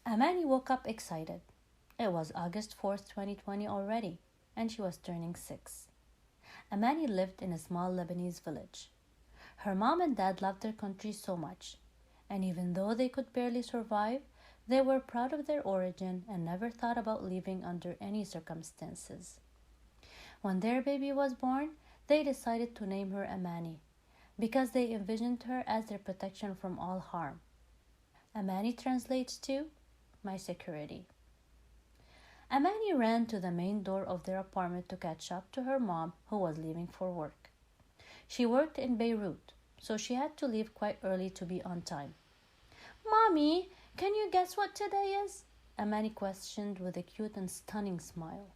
Amani woke up excited. It was August 4th, 2020 already, and she was turning 6. Amani lived in a small Lebanese village. Her mom and dad loved their country so much, and even though they could barely survive, they were proud of their origin and never thought about leaving under any circumstances. When their baby was born, they decided to name her Amani because they envisioned her as their protection from all harm. Amani translates to my security. Amani ran to the main door of their apartment to catch up to her mom, who was leaving for work. She worked in Beirut, so she had to leave quite early to be on time. "Mommy, can you guess what today is?" Amani questioned with a cute and stunning smile.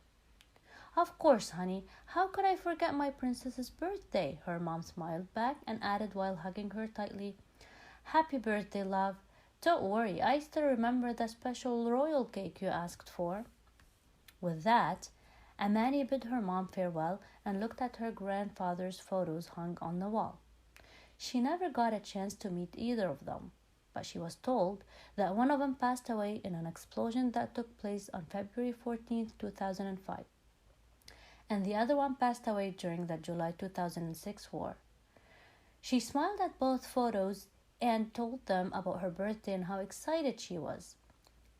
"Of course, honey. How could I forget my princess's birthday?" Her mom smiled back and added while hugging her tightly, "Happy birthday, love. Don't worry, I still remember the special royal cake you asked for." With that, Amani bid her mom farewell and looked at her grandfather's photos hung on the wall. She never got a chance to meet either of them, but she was told that one of them passed away in an explosion that took place on February 14, 2005, and the other one passed away during the July 2006 war. She smiled at both photos and told them about her birthday and how excited she was.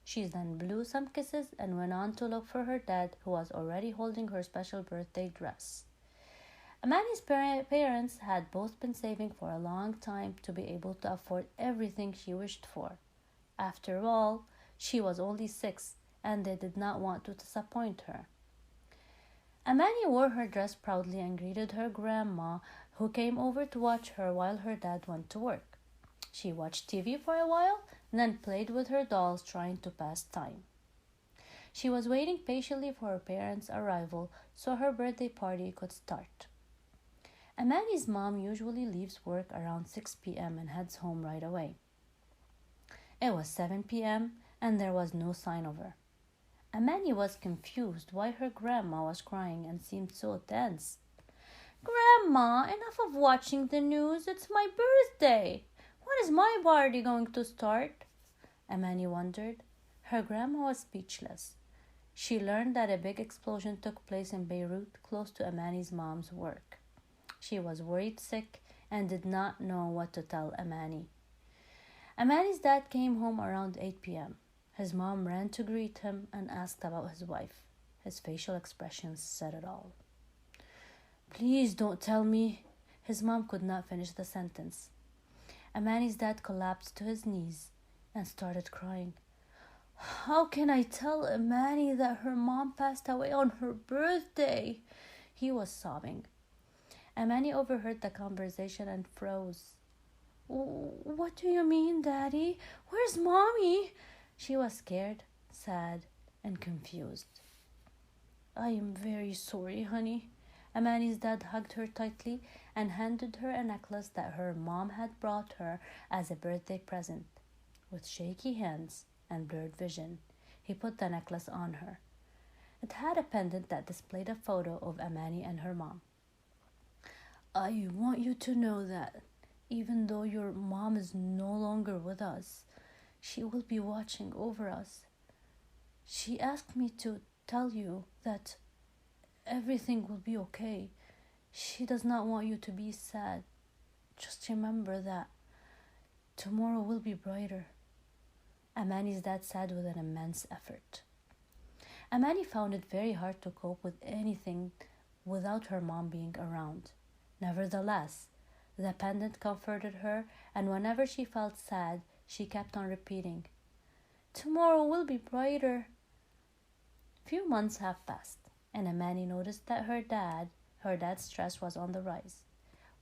She then blew some kisses and went on to look for her dad, who was already holding her special birthday dress. Amani's parents had both been saving for a long time to be able to afford everything she wished for. After all, she was only 6, and they did not want to disappoint her. Amani wore her dress proudly and greeted her grandma, who came over to watch her while her dad went to work. She watched TV for a while, then played with her dolls, trying to pass time. She was waiting patiently for her parents' arrival so her birthday party could start. Amani's mom usually leaves work around 6 p.m. and heads home right away. It was 7 p.m. and there was no sign of her. Amani was confused why her grandma was crying and seemed so tense. "Grandma, enough of watching the news. It's my birthday. When is my party going to start?" Amani wondered. Her grandma was speechless. She learned that a big explosion took place in Beirut close to Amani's mom's work. She was worried sick and did not know what to tell Amani. Amani's dad came home around 8 p.m. His mom ran to greet him and asked about his wife. His facial expressions said it all. "Please don't tell me." His mom could not finish the sentence. Amani's dad collapsed to his knees and started crying. "How can I tell Amani that her mom passed away on her birthday?" He was sobbing. Amani overheard the conversation and froze. "What do you mean, Daddy? Where's Mommy?" She was scared, sad, and confused. "I am very sorry, honey." Amani's dad hugged her tightly and handed her a necklace that her mom had brought her as a birthday present. With shaky hands and blurred vision, he put the necklace on her. It had a pendant that displayed a photo of Amani and her mom. "I want you to know that even though your mom is no longer with us, she will be watching over us. She asked me to tell you that everything will be okay. She does not want you to be sad. Just remember that tomorrow will be brighter." Amani's dad said with an immense effort. Amani found it very hard to cope with anything without her mom being around. Nevertheless, the pendant comforted her, and whenever she felt sad, she kept on repeating, "Tomorrow will be brighter." Few months have passed, and Amani noticed that her dad's stress was on the rise.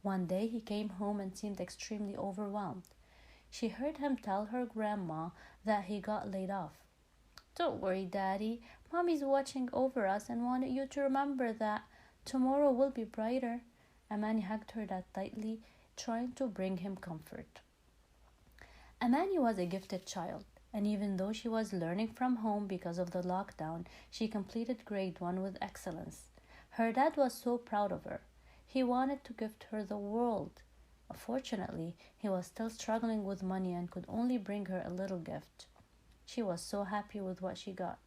One day he came home and seemed extremely overwhelmed. She heard him tell her grandma that he got laid off. "Don't worry, Daddy. Mommy's watching over us and wanted you to remember that tomorrow will be brighter." Amani hugged her dad tightly, trying to bring him comfort. Amani was a gifted child, and even though she was learning from home because of the lockdown, she completed grade 1 with excellence. Her dad was so proud of her. He wanted to gift her the world. Unfortunately, he was still struggling with money and could only bring her a little gift. She was so happy with what she got.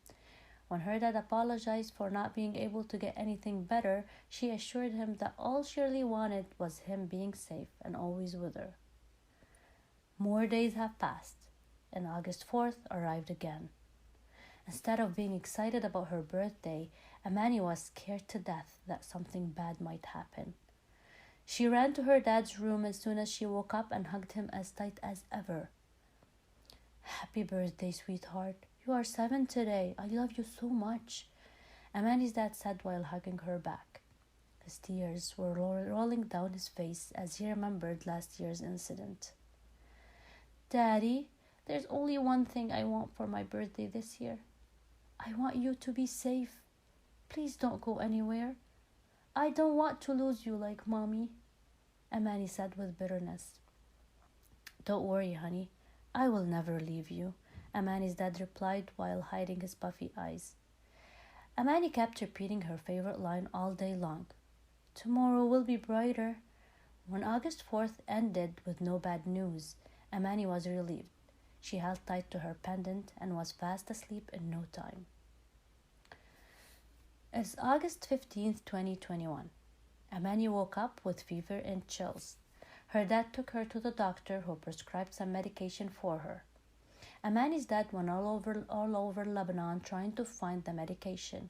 When her dad apologized for not being able to get anything better, she assured him that all she really wanted was him being safe and always with her. More days have passed, and August 4th arrived again. Instead of being excited about her birthday, Amani was scared to death that something bad might happen. She ran to her dad's room as soon as she woke up and hugged him as tight as ever. "Happy birthday, sweetheart. You are 7 today. I love you so much," Amani's dad said while hugging her back. His tears were rolling down his face as he remembered last year's incident. "Daddy, there's only one thing I want for my birthday this year. I want you to be safe. Please don't go anywhere. I don't want to lose you like Mommy," Amani said with bitterness. "Don't worry, honey. I will never leave you," Amani's dad replied while hiding his puffy eyes. Amani kept repeating her favorite line all day long. "Tomorrow will be brighter." When August 4th ended with no bad news, Amani was relieved. She held tight to her pendant and was fast asleep in no time. It's August 15th, 2021. Amani woke up with fever and chills. Her dad took her to the doctor, who prescribed some medication for her. Amani's dad went all over Lebanon trying to find the medication.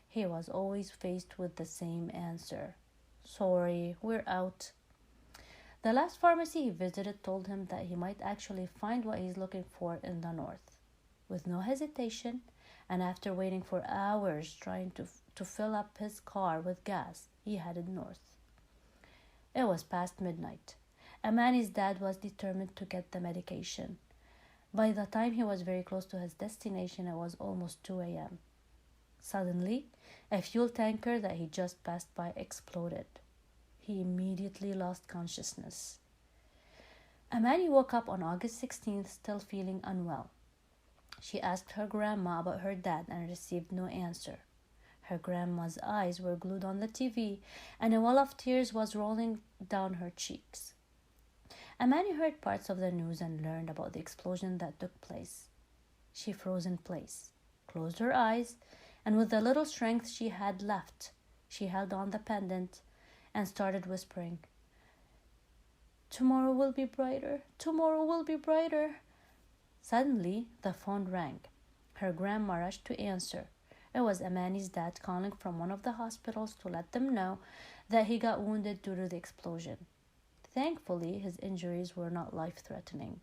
He was always faced with the same answer: "Sorry, we're out." The last pharmacy he visited told him that he might actually find what he's looking for in the north. With no hesitation, and after waiting for hours trying to fill up his car with gas, he headed north. It was past midnight. Amani's dad was determined to get the medication. By the time he was very close to his destination, it was almost 2 a.m. Suddenly, a fuel tanker that he just passed by exploded. He immediately lost consciousness. Amani woke up on August 16th still feeling unwell. She asked her grandma about her dad and received no answer. Her grandma's eyes were glued on the TV, and a wall of tears was rolling down her cheeks. Amani heard parts of the news and learned about the explosion that took place. She froze in place, closed her eyes, and with the little strength she had left, she held on the pendant and started whispering, "Tomorrow will be brighter. Tomorrow will be brighter." Suddenly, the phone rang. Her grandma rushed to answer. It was Amani's dad calling from one of the hospitals to let them know that he got wounded due to the explosion. Thankfully, his injuries were not life-threatening.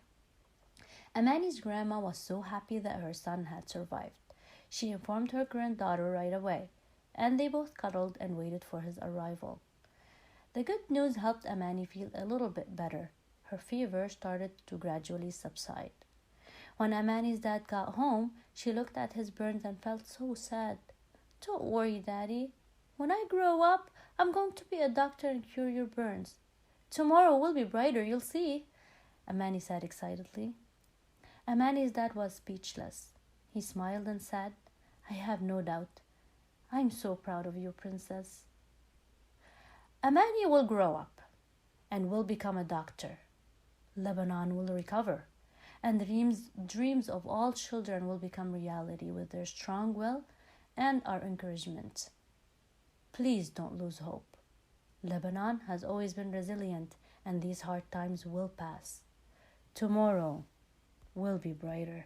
Amani's grandma was so happy that her son had survived. She informed her granddaughter right away, and they both cuddled and waited for his arrival. The good news helped Amani feel a little bit better. Her fever started to gradually subside. When Amani's dad got home, she looked at his burns and felt so sad. "Don't worry, Daddy. When I grow up, I'm going to be a doctor and cure your burns. Tomorrow will be brighter, you'll see," Amani said excitedly. Amani's dad was speechless. He smiled and said, "I have no doubt. I'm so proud of you, Princess." Amani will grow up and will become a doctor. Lebanon will recover, and dreams of all children will become reality with their strong will and our encouragement. Please don't lose hope. Lebanon has always been resilient, and these hard times will pass. Tomorrow will be brighter.